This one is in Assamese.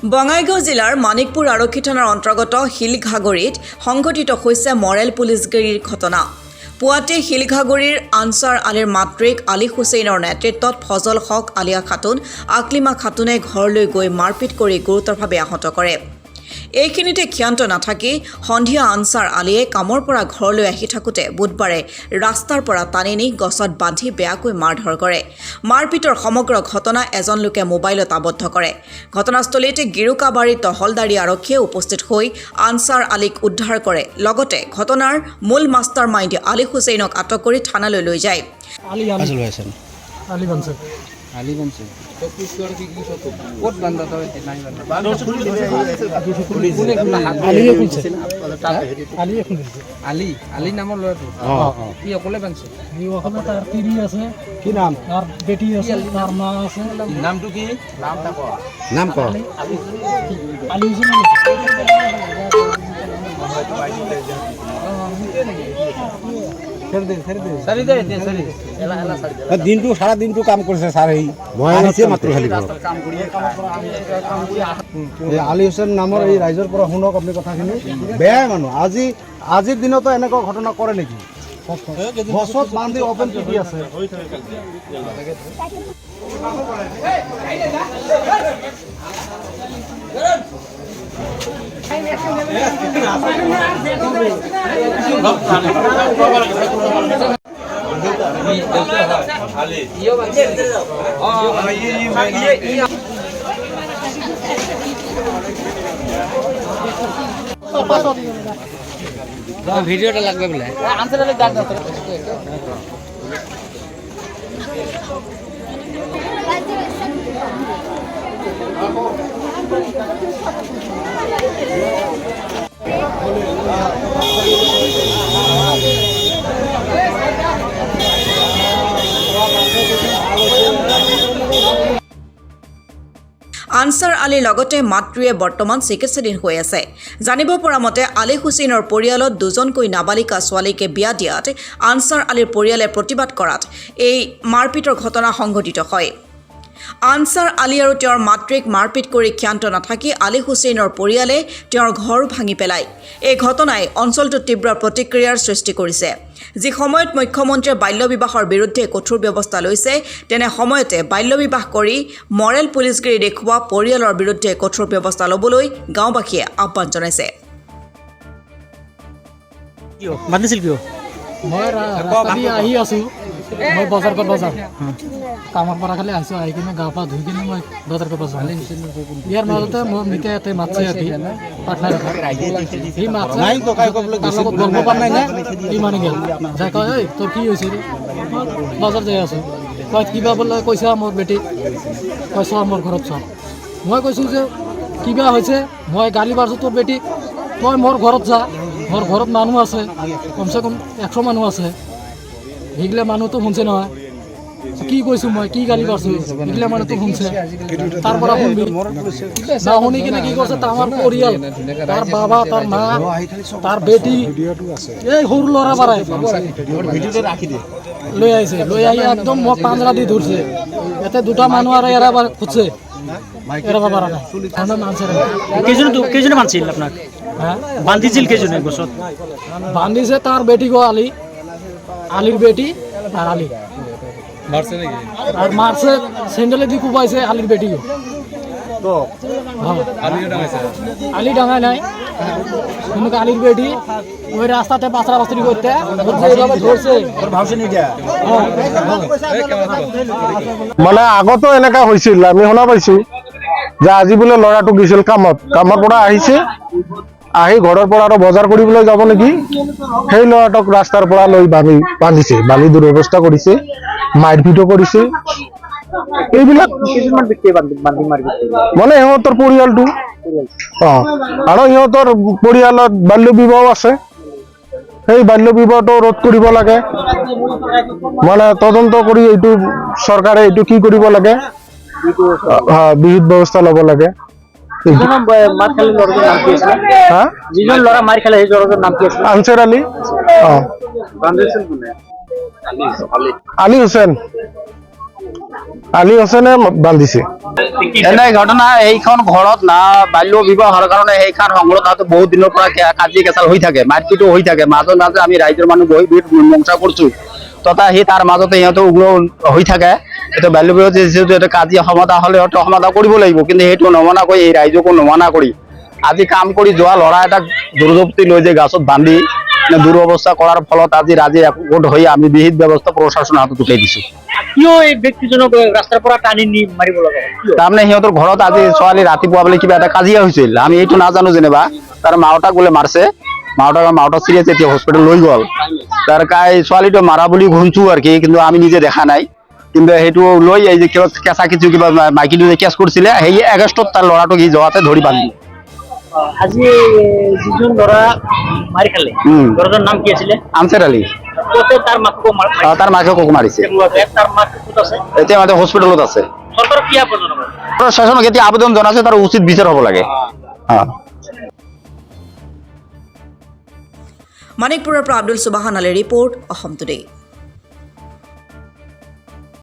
বঙাইগাঁও জিলাৰ মানিকপুৰ আৰক্ষী থানাৰ অন্তৰ্গত শিলঘাগৰিত সংঘটিত হৈছে মৰেল পুলিচগিৰিৰ ঘটনা। পুৱাতে শিলঘাগৰিৰ আনছাৰ আলীৰ মাতৃক আলী হুছেইনৰ নেতৃত্বত ফজল হক আলিয়া খাতুন আকলিমা খাতুনে ঘৰলৈ গৈ মাৰপিট কৰি গুৰুতৰভাৱে আহত কৰে। এইখিনিতে ক্ষান্ত নাথাকি সন্ধিয়া আনছাৰ আলীয়ে কামৰ পৰা ঘৰলৈ আহি থাকোঁতে বুধবাৰে ৰাস্তাৰ পৰা টানি নি গছত বান্ধি বেয়াকৈ মাৰধৰ কৰে। মাৰপিটৰ সমগ্ৰ ঘটনা এজন লোকে মোবাইলত আবদ্ধ কৰে। ঘটনাস্থলীত গিৰুকাবাৰী তহলদাৰী আৰক্ষীয়ে উপস্থিত হৈ আনছাৰ আলীক উদ্ধাৰ কৰে। লগতে ঘটনাৰ মূল মাষ্টাৰ মাইণ্ড আলী হুছেইনক আটক কৰি থানালৈ লৈ যায়। আলী বনছে ক'ত বান্ধা তই নাই আলী আলী নামৰ ল'ৰাটো কি অকলে বান্ধছে? তাৰ তিৰি আছে, কি নাম তাৰ বেটি আছে, তাৰ মা আছে। নামটো কি? নাম ক আলী দিনটো সাৰা দিনটো কাম কৰিছে ছাৰ। এই মই মাত্ৰ খালি আলী হুছেইন নামৰ এই ৰাইজৰ পৰা শুনক আপুনি কথাখিনি। বেয়া মানুহ আজিৰ দিনতো এনেকুৱা ঘটনা কৰে নেকি? গছত বান্ধি অপেন পিটি আছে। ভিডিওটা লাগবে বলে আনছাৰ আলীৰ লগতে মাতৃয়ে বৰ্তমান চিকিৎসাধীন হৈ আছে। জানিব পৰা মতে আলী হুছেইনৰ পৰিয়ালত দুজনকৈ নাবালিকা ছোৱালীকে বিয়া দিয়াত আনছাৰ আলীৰ পৰিয়ালে প্ৰতিবাদ কৰাত এই মাৰপিটৰ ঘটনা সংঘটিত হয়। আনছাৰ আলী আৰু তেওঁৰ মাতৃক মাৰপিট কৰি ক্ষান্ত নাথাকি আলী হুছেইনৰ পৰিয়ালে তেওঁৰ ঘৰ ভাঙি পেলায়। এই ঘটনাই অঞ্চলটোত তীব্ৰ প্ৰতিক্ৰিয়াৰ সৃষ্টি কৰিছে। যি সময়ত মুখ্যমন্ত্ৰীয়ে বাল্য বিবাহৰ বিৰুদ্ধে কঠোৰ ব্যৱস্থা লৈছে, তেনে সময়তে বাল্য বিবাহ কৰি মৰেল পুলিচগিৰি দেখুওৱা পৰিয়ালৰ বিৰুদ্ধে কঠোৰ ব্যৱস্থা ল'বলৈ গাঁওবাসীয়ে আহ্বান জনাইছে। মই ৰাস্তা দি আহি আছোঁ, মই বজাৰ কামৰ পৰা খালি আহিছোঁ। আহি কিনে গা পা ধুই কিনে মই বজাৰ কৰিব যাওঁ। ইয়াৰ মাজতে মোৰ মিতা ইয়াতে মাতছে সি মাতছে তাৰ লগত গল্প পৰা নাই নে সি মানে গেল যাই কয়, ঐ তোৰ কি হৈছে? বজাৰ যাই আছোঁ। কয় কিবা বোলে কৈছা মোৰ বেটিক, কৈছা মোৰ ঘৰত চোৱা। মই কৈছোঁ যে কিবা হৈছে, মই গালি পাৰছোঁ তোৰ বেটিক, তই মোৰ ঘৰত যা, মোৰ ঘৰত মানুহ আছে, কমচে কম 100 মানুহ আছে। সেইগিলা মানুহটো শুনছে নহয়। কি কৈছোঁ মই, কি গালি পাৰছোঁ, সেইগিলা মানুহটো শুনছে। তাৰ পৰা শুনবি না, শুনি কিনে কি কৰিছে, আমাৰ পৰিয়াল, তাৰ বাবা, তাৰ মা, তাৰ বেটি, এই সৰু ল'ৰা পাৰাই লৈ আহিছে। লৈ আহি একদম মোক পাঞ্জৰা দি ধৰিছে। ইয়াতে দুটা মানুহ আৰু এৰাব খুঁজছে, এৰাব পৰা নাই। কেইজনে বান্ধিছিল আপোনাক? বান্ধিছিল কেইজনে গছত? বান্ধিছে তাৰ বেটি গো আলী, আলীৰ বেটি আর আলী মারছে নাকি? আর মারছে, স্যান্ডেলে দি কুবাইছে আলীর বেটিও। তো আলীও ডাঙাইছে? আলী ডাঙায় নাই, কিন্তু আলীর বেটি ওই রাস্তাতে পাঁচরা পাঁচরি করতে ধরছে। মানে আগতো এনেকা হৈছিল, আমি শুনা পাইছো যে আজি বোলে ল'ৰাটো গৈছিল কামৰ পৰা আহিছে, আহি ঘৰৰ পৰা আৰু বজাৰ কৰিবলৈ যাব নেকি, সেই ল'ৰাটোক ৰাস্তাৰ পৰা লৈ বান্ধিছে, বালি দুৰৱস্থা কৰিছে, মাৰপিটো কৰিছে। এইবিলাক মানে সিহঁতৰ পৰিয়ালটো আৰু সিহঁতৰ পৰিয়ালত বাল্য বিবাহ আছে। সেই বাল্য বিবাহটো ৰোধ কৰিব লাগে, মানে তদন্ত কৰি এইটো চৰকাৰে এইটো কি কৰিব লাগে, বিহিত ব্যৱস্থা ল'ব লাগে। আনছাৰ আলী, আলী হুছেইন। আলী হুছেইনে বান্ধিছে। এনে ঘটনা এইখন ঘৰত না বাল্য বিবাহৰ কাৰণে সেইখন সংগ্ৰহ তাতে বহুত দিনৰ পৰা কাজি কেঁচাল হৈ থাকে, মাৰপিটো হৈ থাকে। মাজে মাজে আমি ৰাইজৰ মানুহ বহি মীমাংসা কৰিছো, তথা সি তাৰ মাজতে সিহঁতে উগ্ৰ হৈ থাকে। এইটো বাল্য বিবাহ যিহেতু এটা কাজি সমাধা হ'লে সমাধা কৰিব লাগিব, কিন্তু সেইটো নমনা কৰি এই ৰাইজকো নমনা কৰি আজি কাম কৰি যোৱা ল'ৰা এটাক দুৰ্যপ্তি লৈ যে গাছত বান্ধি দুৰৱস্থা কৰাৰ ফলত আজি ৰাজি একগোট হৈ আমি বিহিত ব্যৱস্থা প্ৰশাসনৰ হাতত উঠাই দিছো। কিয় এই ব্যক্তিজনক ৰাস্তাৰ পৰা টানি নি মাৰিব লগা হ'ল? তাৰমানে সিহঁতৰ ঘৰত আজি ছোৱালী ৰাতিপুৱা বোলে কিবা এটা কাজিয়া হৈছিল, আমি এইটো নাজানো যেনিবা। তাৰ মাওতাক বোলে মাৰছে, মাওতা চিৰিয়াছ, এতিয়া হস্পিটেল লৈ গ'ল। তাৰ ছোৱালীটো মাৰা বুলি শুনছো আৰু কি, কিন্তু আমি নিজে দেখা নাই। কিন্তু সেইটো লৈ এই যে কেঁচা কিছু কিবা মাইকীটো যে কেছ কৰিছিলে, সেই আগষ্টত তাৰ ল'ৰাটোক সি যোৱাতে ধৰি বান্ধি। আজি যিজন ল'ৰা মাৰি খালে, ল'ৰাটোৰ নাম কি আছিলে? আনছাৰ আলী। তাৰ মাককো তাৰ মাকক মাৰিছে, তাৰ মাক ক'ত আছে? এতিয়া মানে হস্পিটেলত আছে। চৰকাৰক কি আবেদন হ'ব? প্ৰশাসনক এতিয়া আবেদন জনাইছে, তাৰ উচিত বিচাৰ হ'ব লাগে। মানিকপুৰৰ পৰা আব্দুল সুবাহান আলীৰ ৰিপৰ্ট, অসম টুডে।